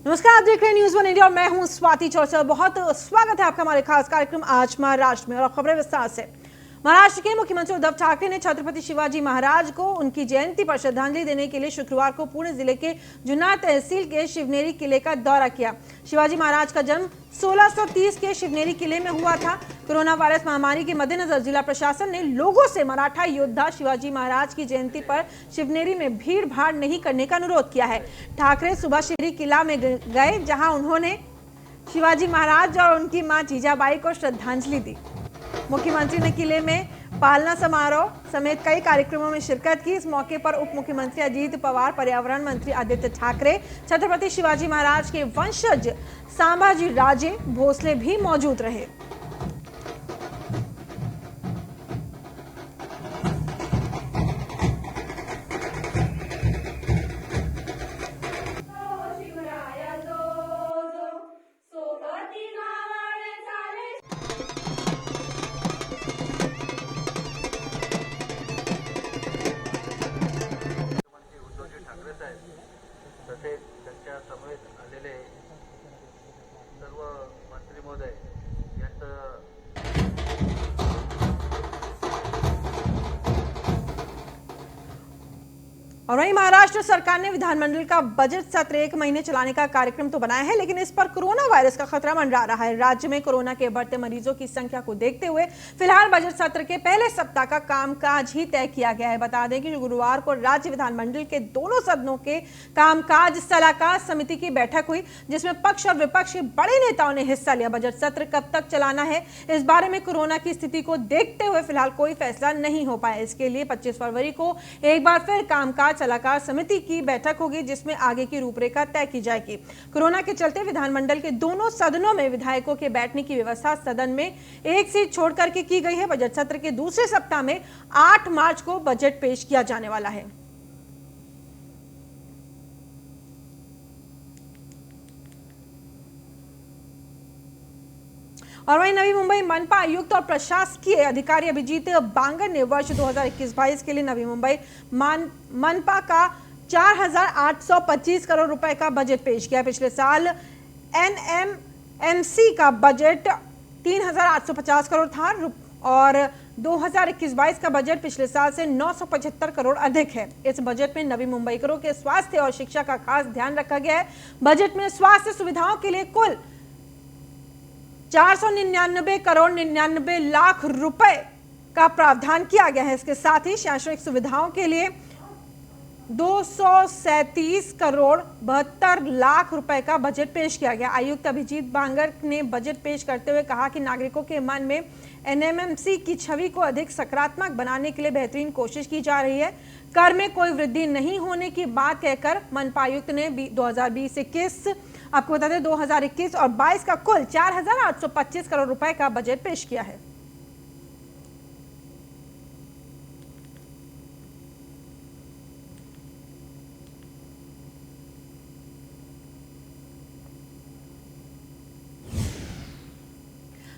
नमस्कार, आप देख रहे हैं न्यूज़ वन इंडिया और मैं हूं स्वाति चौरसिया। बहुत स्वागत है आपका हमारे खास कार्यक्रम आज महाराष्ट्र में। और खबरें विस्तार से। महाराष्ट्र के मुख्यमंत्री उद्धव ठाकरे ने छत्रपति शिवाजी महाराज को उनकी जयंती पर श्रद्धांजलि देने के लिए शुक्रवार को पुणे जिले के जुन्नर तहसील के शिवनेरी किले का दौरा किया। शिवाजी महाराज का जन्म 1630 के शिवनेरी किले में हुआ था। कोरोना वायरस महामारी के मद्देनजर जिला प्रशासन ने लोगों से मराठा योद्धा शिवाजी महाराज की जयंती पर शिवनेरी में भीड़ भाड़ नहीं करने का अनुरोध किया है। ठाकरे सुबह शिवनेरी किला में गए, जहां उन्होंने शिवाजी महाराज और उनकी मां जीजाबाई को श्रद्धांजलि दी। मुख्यमंत्री ने किले में पालना समारोह समेत कई कार्यक्रमों में शिरकत की। इस मौके पर उप मुख्यमंत्री अजीत पवार, पर्यावरण मंत्री आदित्य ठाकरे, छत्रपति शिवाजी महाराज के वंशज संभाजी राजे भोसले भी मौजूद रहे। तसेच त्यांच्या समवेत आलेले सर्व मंत्री महोदय यांचं और वहीं महाराष्ट्र सरकार ने विधानमंडल का बजट सत्र 1 महीने चलाने का कार्यक्रम तो बनाया है, लेकिन इस पर कोरोना वायरस का खतरा मंडरा रहा है। राज्य में कोरोना के बढ़ते मरीजों की संख्या को देखते हुए फिलहाल बजट सत्र के पहले सप्ताह का कामकाज ही तय किया गया है। बता दें कि गुरुवार को राज्य विधानमंडल के दोनों सदनों के कामकाज सलाहकार समिति की बैठक हुई, जिसमें पक्ष और विपक्ष के बड़े नेताओं ने हिस्सा लिया। बजट सत्र कब तक चलाना है, इस बारे में कोरोना की स्थिति को देखते हुए फिलहाल कोई फैसला नहीं हो पाया। इसके लिए 25 फरवरी को एक बार फिर कामकाज सलाहकार समिति की बैठक होगी, जिसमें आगे की रूपरेखा तय की जाएगी। कोरोना के चलते विधानमंडल के दोनों सदनों में विधायकों के बैठने की व्यवस्था सदन में एक सीट छोड़ करके की गई है। बजट सत्र के दूसरे सप्ताह में 8 मार्च को बजट पेश किया जाने वाला है। और वहीं नवी मुंबई मनपा आयुक्त और प्रशासकीय अधिकारी अभिजीत बांगर ने वर्ष 2021-22 के लिए नवी मुंबई मनपा का 4,825 करोड़ रुपए का बजट पेश किया। पिछले साल एनएमएमसी का बजट 3,850 करोड़ था और 2021-22 का बजट पिछले साल से 975 करोड़ अधिक है। इस बजट में नवी मुंबईकरों के स्वास्थ्य और शिक्षा का खास ध्यान रखा गया है। बजट में स्वास्थ्य सुविधाओं के लिए कुल 499 करोड़ 99 लाख रुपए का प्रावधान किया गया है। इसके साथ ही शैक्षणिक सुविधाओं के लिए 237 करोड़ 72 लाख रुपए का बजट पेश किया गया। आयुक्त अभिजीत बांगर ने बजट पेश करते हुए कहा कि नागरिकों के मन में एनएमएमसी की छवि को अधिक सकारात्मक बनाने के लिए बेहतरीन कोशिश की जा रही है। कर में कोई वृद्धि नहीं होने की बात कहकर मनपा आयुक्त ने 2020-21 आपको बता दें 2021 और 22 का कुल 4,825 करोड़ रुपए का बजट पेश किया है।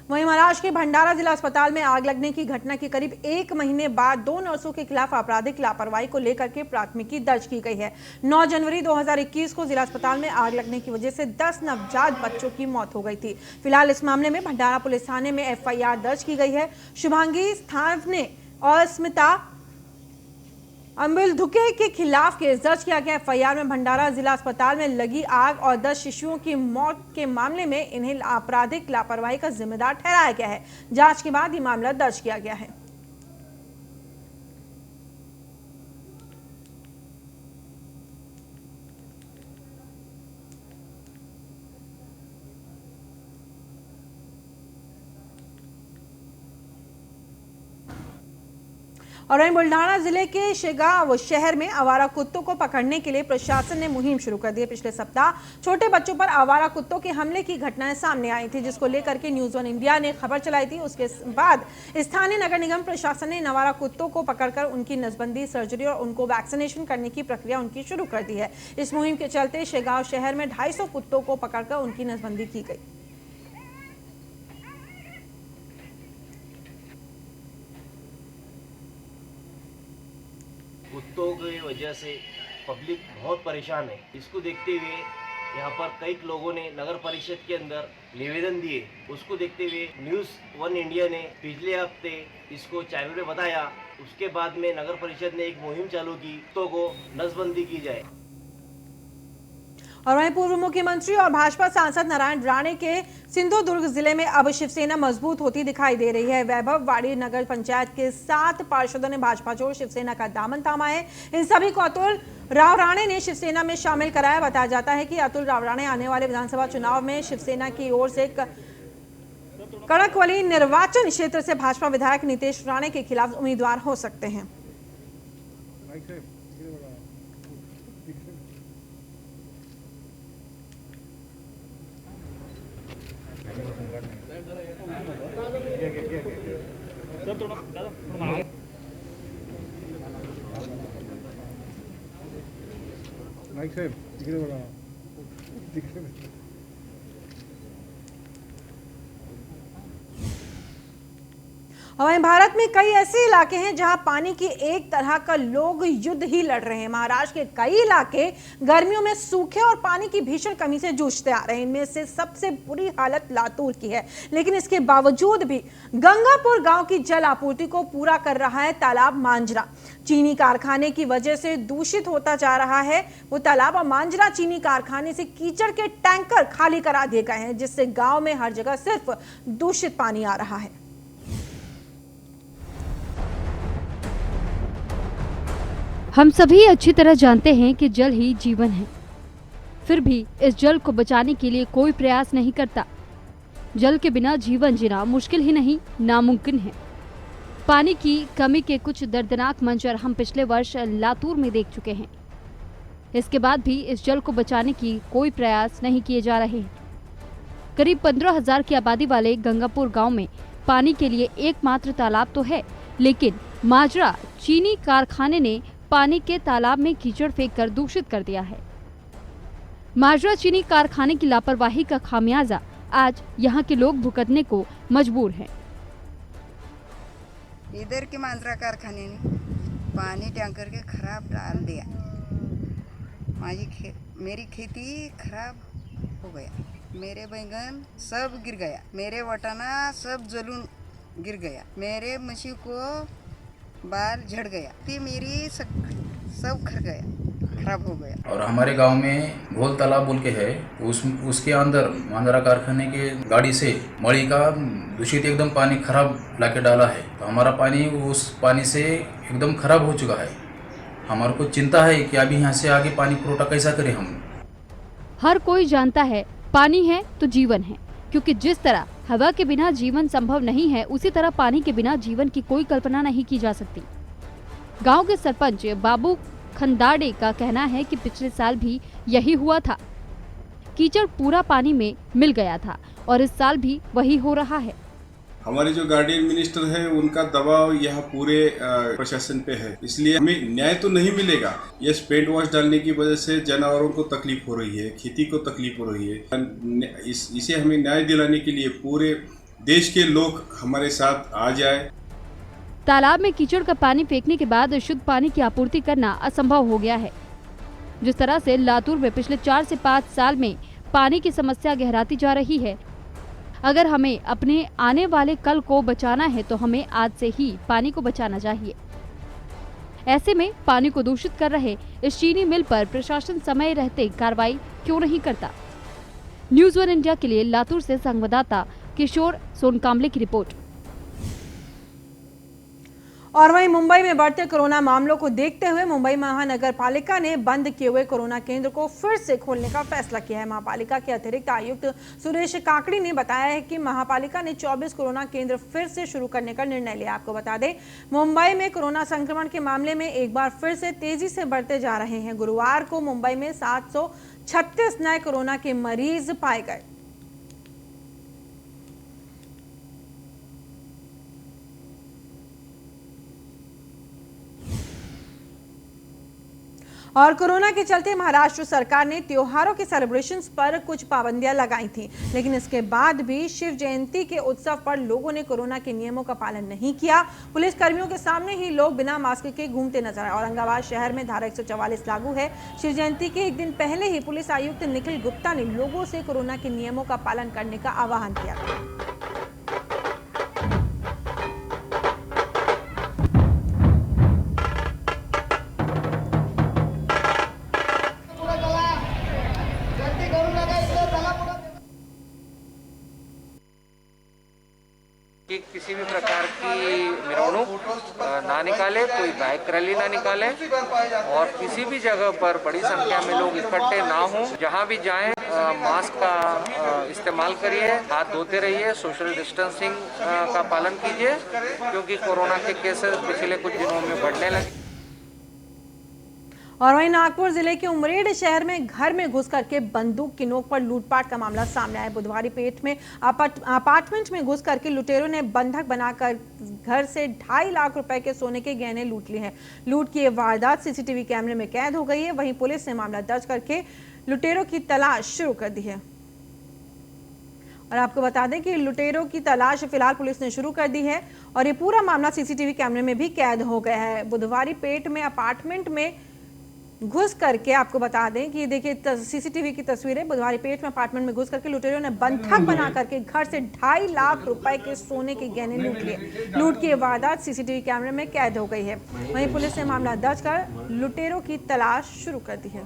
वहीं महाराष्ट्र के भंडारा जिला अस्पताल में आग लगने की घटना के करीब 1 महीने बाद 2 नर्सों के खिलाफ आपराधिक लापरवाही को लेकर के प्राथमिकी दर्ज की गई है। 9 जनवरी 2021 को जिला अस्पताल में आग लगने की वजह से 10 नवजात बच्चों की मौत हो गई थी। फिलहाल इस मामले में भंडारा पुलिस थाने में एफआईआर दर्ज की गई है। शुभांगी स्थावने और स्मिता अम्बुलधुके के खिलाफ केस दर्ज किया गया। एफआईआर में भंडारा जिला अस्पताल में लगी आग और 10 शिशुओं की मौत के मामले में इन्हें आपराधिक लापरवाही का जिम्मेदार ठहराया गया है। जांच के बाद ये मामला दर्ज किया गया है। और वहीं बुल्ढाना जिले के शेगांव शहर में आवारा कुत्तों को पकड़ने के लिए प्रशासन ने मुहिम शुरू कर दी है। पिछले सप्ताह छोटे बच्चों पर आवारा कुत्तों के हमले की घटनाएं सामने आई थी, जिसको लेकर के न्यूज़ वन इंडिया ने खबर चलाई थी। उसके बाद स्थानीय नगर निगम प्रशासन ने इन आवारा कुत्तों को पकड़कर उनकी नसबंदी, सर्जरी और उनको वैक्सीनेशन करने की प्रक्रिया उनकी शुरू कर दी है। इस मुहिम के चलते शेगांव शहर में 250 कुत्तों को पकड़कर उनकी नसबंदी की गई। कुत्तों की वजह से पब्लिक बहुत परेशान है। इसको देखते हुए यहाँ पर कई लोगों ने नगर परिषद के अंदर निवेदन दिए। उसको देखते हुए न्यूज़ वन इंडिया ने पिछले हफ्ते इसको चैनल में बताया। उसके बाद में नगर परिषद ने एक मुहिम चालू की, तो को नसबंदी की जाए। और वहीं पूर्व मुख्यमंत्री और भाजपा सांसद नारायण राणे के सिंधुदुर्ग जिले में अब शिवसेना मजबूत होती दिखाई दे रही है। वैभववाड़ी नगर पंचायत के 7 पार्षदों ने भाजपा छोड़ शिवसेना का दामन थामा है। इन सभी को अतुल राव राणे ने शिवसेना में शामिल कराया। बताया जाता है कि अतुल राव राणे आने वाले विधानसभा चुनाव में शिवसेना की ओर से कड़कवली निर्वाचन क्षेत्र से भाजपा विधायक नीतेश राणे के खिलाफ उम्मीदवार हो सकते हैं। माइक साहेब इकडे बघा. वहीं भारत में कई ऐसे इलाके हैं जहां पानी की एक तरह का लोग युद्ध ही लड़ रहे हैं। महाराष्ट्र के कई इलाके गर्मियों में सूखे और पानी की भीषण कमी से जूझते आ रहे हैं। इनमें से सबसे बुरी हालत लातूर की है, लेकिन इसके बावजूद भी गंगापुर गांव की जल आपूर्ति को पूरा कर रहा है तालाब मांजरा। चीनी कारखाने की वजह से दूषित होता जा रहा है वो तालाब। और मांजरा चीनी कारखाने से कीचड़ के टैंकर खाली करा दिए गए हैं, जिससे गांव में हर जगह सिर्फ दूषित पानी आ रहा है। हम सभी अच्छी तरह जानते हैं कि जल ही जीवन है, फिर भी इस जल को बचाने के लिए कोई प्रयास नहीं करता। जल के बिना जीवन जीना मुश्किल ही नहीं, नामुमकिन है। पानी की कमी के कुछ दर्दनाक मंजर हम पिछले वर्ष लातूर में देख चुके हैं। इसके बाद भी इस जल को बचाने की कोई प्रयास नहीं किए जा रहे हैं। करीब 15,000 की आबादी वाले गंगापुर गांव में पानी के लिए एकमात्र तालाब तो है, लेकिन माजरा चीनी कारखाने ने पानी के तालाब में कीचड़ फेंककर दूषित कर दिया है। माजरा चीनी कारखाने की लापरवाही का खामियाजा आज यहाँ के लोग भुगतने को मजबूर हैं। इधर के मांजरा कारखाने ने पानी टैंकर के खराब डाल दिया। मेरी खेती खराब हो गया, मेरे बैंगन सब गिर गया, मेरे वटाना सब जलून गिर गया, मेरे मछली को बाल झड़ गया, तो मेरी सब खर गया, खराब हो गया। और हमारे गांव में घोल तालाब बोल के है, उसके अंदर मांजरा कारखाने के गाड़ी से मड़ी का दूषित एकदम पानी खराब लाके डाला है। तो हमारा पानी उस पानी से एकदम खराब हो चुका है। हमारे को चिंता है कि अभी यहाँ से आगे पानी पुरोटा कैसा करें हम। हर कोई जानता है पानी है तो जीवन है, क्योंकि जिस तरह हवा के बिना जीवन संभव नहीं है, उसी तरह पानी के बिना जीवन की कोई कल्पना नहीं की जा सकती। गांव के सरपंच बाबू खंदाड़े का कहना है कि पिछले साल भी यही हुआ था। कीचड़ पूरा पानी में मिल गया था और इस साल भी वही हो रहा है। हमारे जो गार्डियन मिनिस्टर है उनका दबाव यह पूरे प्रशासन पे है, इसलिए हमें न्याय तो नहीं मिलेगा। ये पेंट वॉश डालने की वजह से जानवरों को तकलीफ हो रही है, खेती को तकलीफ हो रही है। इसे हमें न्याय दिलाने के लिए पूरे देश के लोग हमारे साथ आ जाए। तालाब में कीचड़ का पानी फेंकने के बाद शुद्ध पानी की आपूर्ति करना असंभव हो गया है। जिस तरह से लातूर में पिछले 4 से 5 साल में पानी की समस्या गहराती जा रही है, अगर हमें अपने आने वाले कल को बचाना है तो हमें आज से ही पानी को बचाना चाहिए। ऐसे में पानी को दूषित कर रहे इस चीनी मिल पर प्रशासन समय रहते कार्रवाई क्यों नहीं करता? न्यूज़ वन इंडिया के लिए लातूर से संवाददाता किशोर सोनकांबले की रिपोर्ट। और वहीं मुंबई में बढ़ते कोरोना मामलों को देखते हुए मुंबई महानगर पालिका ने बंद किए हुए कोरोना केंद्र को फिर से खोलने का फैसला किया है। महापालिका के अतिरिक्त आयुक्त सुरेश काकड़ी ने बताया है कि महापालिका ने 24 कोरोना केंद्र फिर से शुरू करने का निर्णय लिया। आपको बता दें, मुंबई में कोरोना संक्रमण के मामले में एक बार फिर से तेजी से बढ़ते जा रहे हैं। गुरुवार को मुंबई में 736 नए कोरोना के मरीज पाए गए। और कोरोना के चलते महाराष्ट्र सरकार ने त्योहारों के सेलिब्रेशंस पर कुछ पाबंदियां लगाई थी, लेकिन इसके बाद भी शिव जयंती के उत्सव पर लोगों ने कोरोना के नियमों का पालन नहीं किया। पुलिस कर्मियों के सामने ही लोग बिना मास्क के घूमते नजर आए। औरंगाबाद शहर में धारा 144 लागू है। शिव जयंती के एक दिन पहले ही पुलिस आयुक्त निखिल गुप्ता ने लोगों से कोरोना के नियमों का पालन करने का आह्वान किया। कि किसी भी प्रकार की मिरवणूक ना निकाले, कोई बाइक रैली ना निकाले और किसी भी जगह पर बड़ी संख्या में लोग इकट्ठे ना हों। जहां भी जाएं मास्क का इस्तेमाल करिए, हाथ धोते रहिए, सोशल डिस्टेंसिंग का पालन कीजिए, क्योंकि कोरोना के केसेस पिछले कुछ दिनों में बढ़ने लगे। और वहीं नागपुर जिले के उमरेड शहर में घर में घुस करके बंदूक की नोक पर लूटपाट का मामला सामने आया। बुधवारी पेट में अपार्टमेंट में घुस करके लुटेरों ने बंधक बनाकर घर से 2.5 लाख रुपए के सोने के गहने लूट लिए हैं। लूट की ये वारदात सीसीटीवी कैमरे में कैद हो गई है। वहीं पुलिस ने मामला दर्ज करके लुटेरों की तलाश शुरू कर दी है। और आपको बता दें कि लुटेरों की तलाश फिलहाल पुलिस ने शुरू कर दी है और ये पूरा मामला सीसीटीवी कैमरे में भी कैद हो गया है। बुधवारी पेट में अपार्टमेंट में घुस करके आपको बता दें कि देखिए सीसीटीवी की तस्वीरें, बुधवारी पेट में अपार्टमेंट में घुस करके लुटेरों ने बंधक बना करके घर से 2.5 लाख रुपए के सोने के गहने लूट लिए। लूट की वारदात सीसीटीवी कैमरे में कैद हो गई है। वहीं पुलिस ने मामला दर्ज कर लुटेरों की तलाश शुरू कर दी है।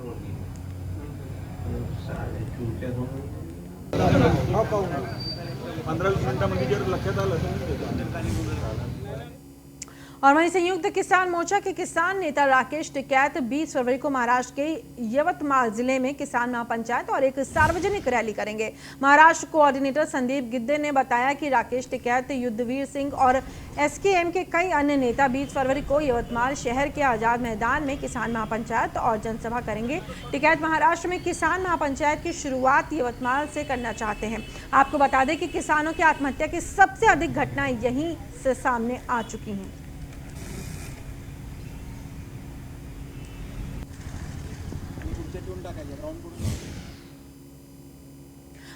और वहीं संयुक्त किसान मोर्चा के किसान नेता राकेश टिकैत 20 फरवरी को महाराष्ट्र के यवतमाल जिले में किसान महापंचायत और एक सार्वजनिक रैली करेंगे। महाराष्ट्र कोऑर्डिनेटर संदीप गिद्दे ने बताया कि राकेश टिकैत, युद्धवीर सिंह और एसकेएम के कई अन्य नेता 20 फरवरी को यवतमाल शहर के आजाद मैदान में किसान महापंचायत और जनसभा करेंगे। टिकैत महाराष्ट्र में किसान महापंचायत की शुरुआत यवतमाल से करना चाहते हैं। आपको बता दें कि किसानों की आत्महत्या की सबसे अधिक घटनाएं यहीं से सामने आ चुकी हैं।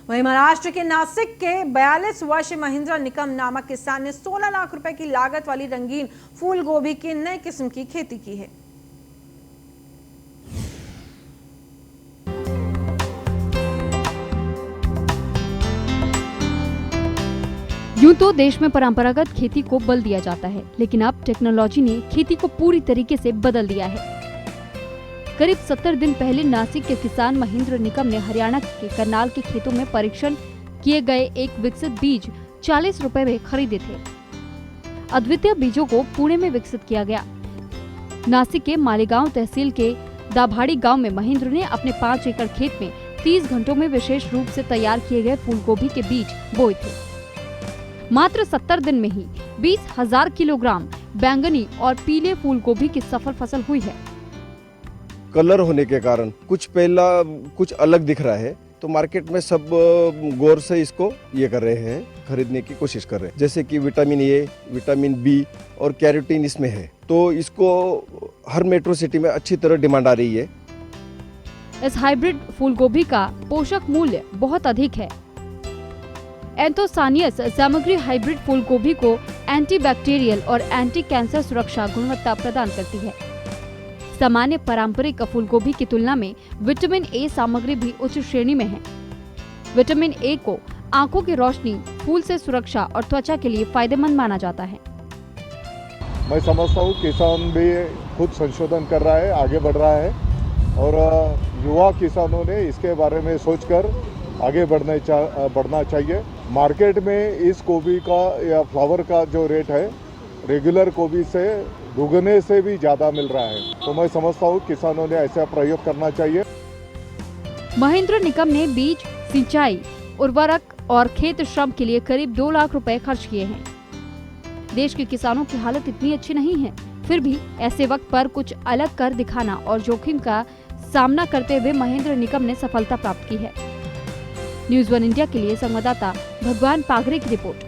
वहीं महाराष्ट्र के नासिक के 42 वर्षीय महेंद्र निकम नामक किसान ने 16 लाख रुपए की लागत वाली रंगीन फूल गोभी की नई किस्म की खेती की है। यूं तो देश में परंपरागत खेती को बल दिया जाता है, लेकिन अब टेक्नोलॉजी ने खेती को पूरी तरीके से बदल दिया है। करीब 70 दिन पहले नासिक के किसान महेंद्र निकम ने हरियाणा के करनाल के खेतों में परीक्षण किए गए एक विकसित बीज 40 रुपए में खरीदे थे। अद्वितीय बीजों को पुणे में विकसित किया गया। नासिक के मालेगांव तहसील के दाभाड़ी गांव में महेंद्र ने अपने 5 एकड़ खेत में 30 घंटों में विशेष रूप से तैयार किए गए फूलगोभी के बीज बोए थे। मात्र 70 दिन में ही 20,000 किलोग्राम बैंगनी और पीले फूलगोभी की सफल फसल हुई है। कलर होने के कारण कुछ अलग दिख रहा है, तो मार्केट में सब गौर से इसको ये कर रहे हैं, खरीदने की कोशिश कर रहे हैं। जैसे कि विटामिन ए, विटामिन बी और कैरोटीन इसमें है, तो इसको हर मेट्रो सिटी में अच्छी तरह डिमांड आ रही है। इस हाइब्रिड फूलगोभी का पोषक मूल्य बहुत अधिक है। एंथोसानियस सामग्री हाइब्रिड फूलगोभी को एंटीबैक्टीरियल और एंटी कैंसर सुरक्षा गुणवत्ता प्रदान करती है। सामान्य पारंपरिक फूलगोभी की तुलना में विटामिन ए सामग्री भी उच्च श्रेणी में है। विटामिन ए को आंखों की रोशनी, फूल से सुरक्षा और त्वचा के लिए फायदेमंद माना जाता है। मैं समझता हूँ किसान भी खुद संशोधन कर रहा है, आगे बढ़ रहा है और युवा किसानों ने इसके बारे में सोचकर आगे बढ़ना चाहिए। मार्केट में इस गोभी का या फ्लावर का जो रेट है रेगुलर गोभी से दुगने से भी ज्यादा मिल रहा है, तो मैं समझता हूँ किसानों ने ऐसा प्रयोग करना चाहिए। महेंद्र निकम ने बीज, सिंचाई, उर्वरक और खेत श्रम के लिए करीब 2 लाख रुपए खर्च किए हैं। देश के किसानों की हालत इतनी अच्छी नहीं है, फिर भी ऐसे वक्त पर कुछ अलग कर दिखाना और जोखिम का सामना करते हुए महेंद्र निकम ने सफलता प्राप्त की है। न्यूज़ 1 इंडिया के लिए संवाददाता भगवान पागरे की रिपोर्ट।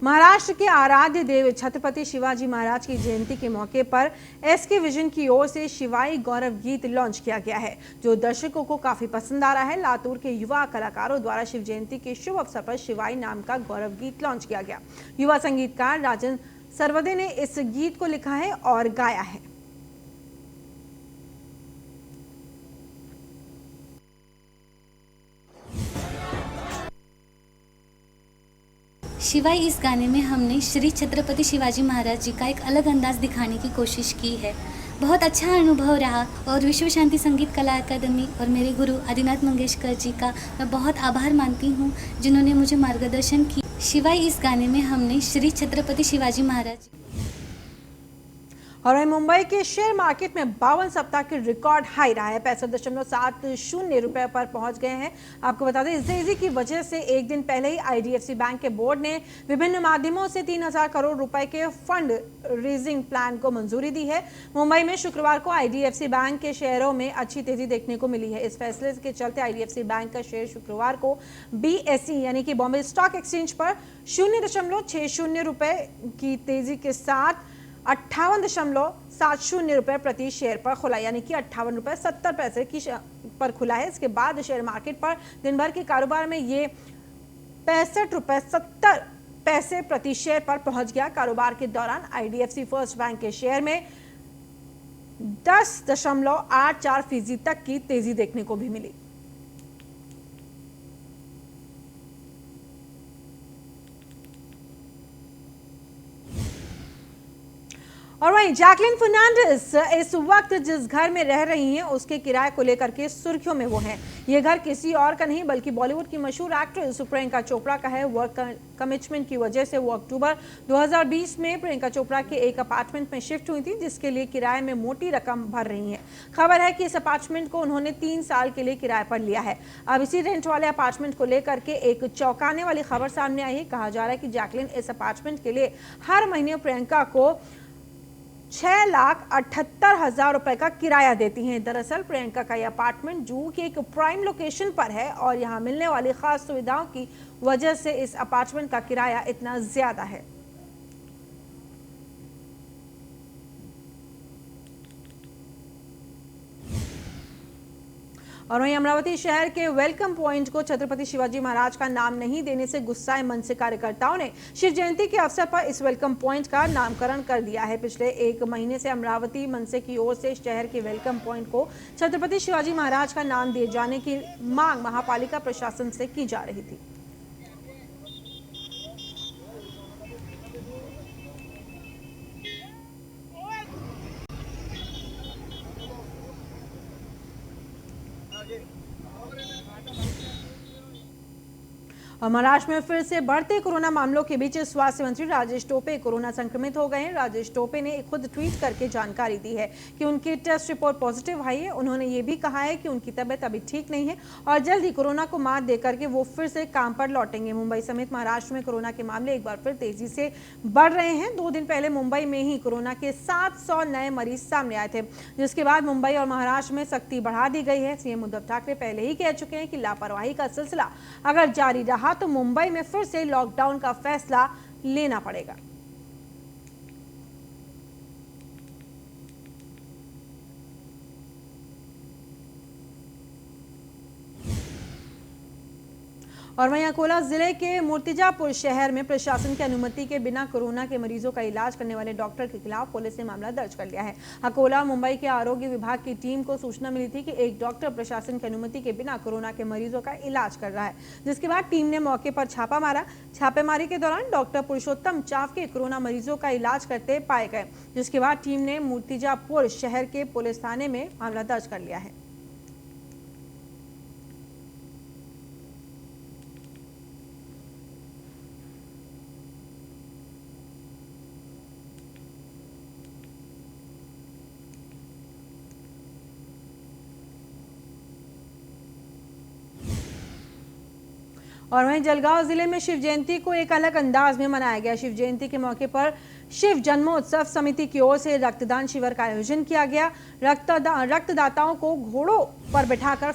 महाराष्ट्र के आराध्य देव छत्रपति शिवाजी महाराज की जयंती के मौके पर एसके विजन की ओर से शिवाई गौरव गीत लॉन्च किया गया है, जो दर्शकों को काफी पसंद आ रहा है। लातूर के युवा कलाकारों द्वारा शिव जयंती के शुभ अवसर पर शिवाई नाम का गौरव गीत लॉन्च किया गया। युवा संगीतकार राजन सरवदे ने इस गीत को लिखा है और गाया है। शिवाई इस गाने में हमने श्री छत्रपति शिवाजी महाराज जी का एक अलग अंदाज दिखाने की कोशिश की है। बहुत अच्छा अनुभव रहा और विश्व शांति संगीत कला अकादमी और मेरे गुरु आदिनाथ मंगेशकर जी का मैं बहुत आभार मानती हूँ, जिन्होंने मुझे मार्गदर्शन की। शिवाई इस गाने में हमने श्री छत्रपति शिवाजी महाराज। और मुंबई के शेयर मार्केट में 52 सप्ताह के रिकॉर्ड हाई रहा है, 65.70 रुपए पर पहुंच गए हैं। आपको बता दें, इस तेजी की वजह से एक दिन पहले ही आईडीएफसी बैंक के बोर्ड ने विभिन्न माध्यमों से 3000 करोड़ रुपए के फंड रेजिंग प्लान को मंजूरी दी है। मुंबई में शुक्रवार को आईडीएफसी बैंक के शेयरों में अच्छी तेजी देखने को मिली है। इस फैसले के चलते आईडीएफसी बैंक का शेयर शुक्रवार को BSE यानी कि बॉम्बे स्टॉक एक्सचेंज पर 0.60 रुपए की तेजी के साथ 58.70 रुपए प्रति शेयर पर खुला, यानी कि 58.70 की पर खुला है। इसके बाद शेयर मार्केट पर दिन भर के कारोबार में ये 65.70 रुपए प्रति शेयर पर पहुंच गया। कारोबार के दौरान आईडीएफसी फर्स्ट बैंक के शेयर में 10.84% तक की तेजी देखने को भी मिली। और वहीं जैकलिन फर्नांडिस इस वक्त जिस घर में रह रही हैं, उसके किराए को लेकर के सुर्खियों में वो हैं। ये घर किसी और का नहीं बल्कि बॉलीवुड की मशहूर एक्ट्रेस प्रियंका चोपड़ा का है। वर्क कमिटमेंट की वजह से वो अक्टूबर 2020 में प्रियंका चोपड़ा के एक अपार्टमेंट में शिफ्ट हुई थी, जिसके लिए किराए में मोटी रकम भर रही हैं। खबर है कि इस अपार्टमेंट को उन्होंने 3 साल के लिए किराए पर लिया है। अब इसी रेंट वाले अपार्टमेंट को लेकर के एक चौंकाने वाली खबर सामने आई है। कहा जा रहा है कि जैकलिन इस अपार्टमेंट के लिए हर महीने प्रियंका को 6,78,000 रुपए का किराया देती हैं। दरअसल प्रियंका का यह अपार्टमेंट जुहू की एक प्राइम लोकेशन पर है और यहां मिलने वाली खास सुविधाओं की वजह से इस अपार्टमेंट का किराया इतना ज्यादा है। और वहीं अमरावती शहर के वेलकम पॉइंट को छत्रपति शिवाजी महाराज का नाम नहीं देने से गुस्साए मनसे कार्यकर्ताओं ने शिव जयंती के अवसर पर इस वेलकम पॉइंट का नामकरण कर दिया है। पिछले 1 महीने से अमरावती मनसे की ओर से शहर के वेलकम पॉइंट को छत्रपति शिवाजी महाराज का नाम दिए जाने की मांग महापालिका प्रशासन से की जा रही थी। और महाराष्ट्र में फिर से बढ़ते कोरोना मामलों के बीच स्वास्थ्य मंत्री राजेश टोपे कोरोना संक्रमित हो गए हैं। राजेश टोपे ने खुद ट्वीट करके जानकारी दी है कि उनकी टेस्ट रिपोर्ट पॉजिटिव आई है। उन्होंने ये भी कहा है कि उनकी तबीयत अभी ठीक नहीं है और जल्द ही कोरोना को मात देकर के वो फिर से काम पर लौटेंगे। मुंबई समेत महाराष्ट्र में कोरोना के मामले एक बार फिर तेजी से बढ़ रहे हैं। 2 दिन पहले मुंबई में ही कोरोना के 700 नए मरीज सामने आए थे, जिसके बाद मुंबई और महाराष्ट्र में सख्ती बढ़ा दी गई है। सीएम उद्धव ठाकरे पहले ही कह चुके हैं कि लापरवाही का सिलसिला अगर जारी रहा तो मुंबई में फिर से लॉकडाउन का फैसला लेना पड़ेगा। और वहीं अकोला जिले के मूर्तिजापुर शहर में प्रशासन की अनुमति के बिना कोरोना के मरीजों का इलाज करने वाले डॉक्टर के खिलाफ पुलिस ने मामला दर्ज कर लिया है। अकोला मुंबई के आरोग्य विभाग की टीम को सूचना मिली थी कि एक डॉक्टर प्रशासन की अनुमति के बिना कोरोना के मरीजों का इलाज कर रहा है, जिसके बाद टीम ने मौके पर छापा मारा। छापेमारी के दौरान डॉक्टर पुरुषोत्तम चावके कोरोना मरीजों का इलाज करते पाए गए, जिसके बाद टीम ने मूर्तिजापुर शहर के पुलिस थाने में मामला दर्ज कर लिया है। और वहीं जलगांव जिले में शिव जयंती को एक अलग अंदाज में मनाया गया। शिव जयंती के मौके पर शिव जन्मोत्सव समिति की ओर से रक्तदान शिविर का आयोजन किया गया। रक्तदाताओं को घोड़ों पर बिठाकर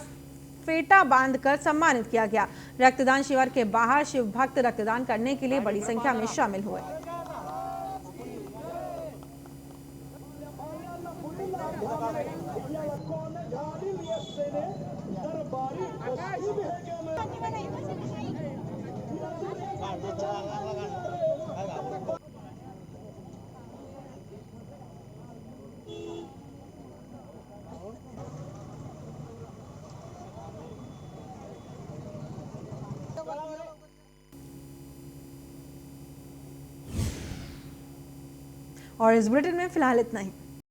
फेटा बांधकर सम्मानित किया गया। रक्तदान शिविर के बाहर शिव भक्त रक्तदान करने के लिए बड़ी संख्या में शामिल हुए। और इस बुलेटिन में फिलहाल इतना ही।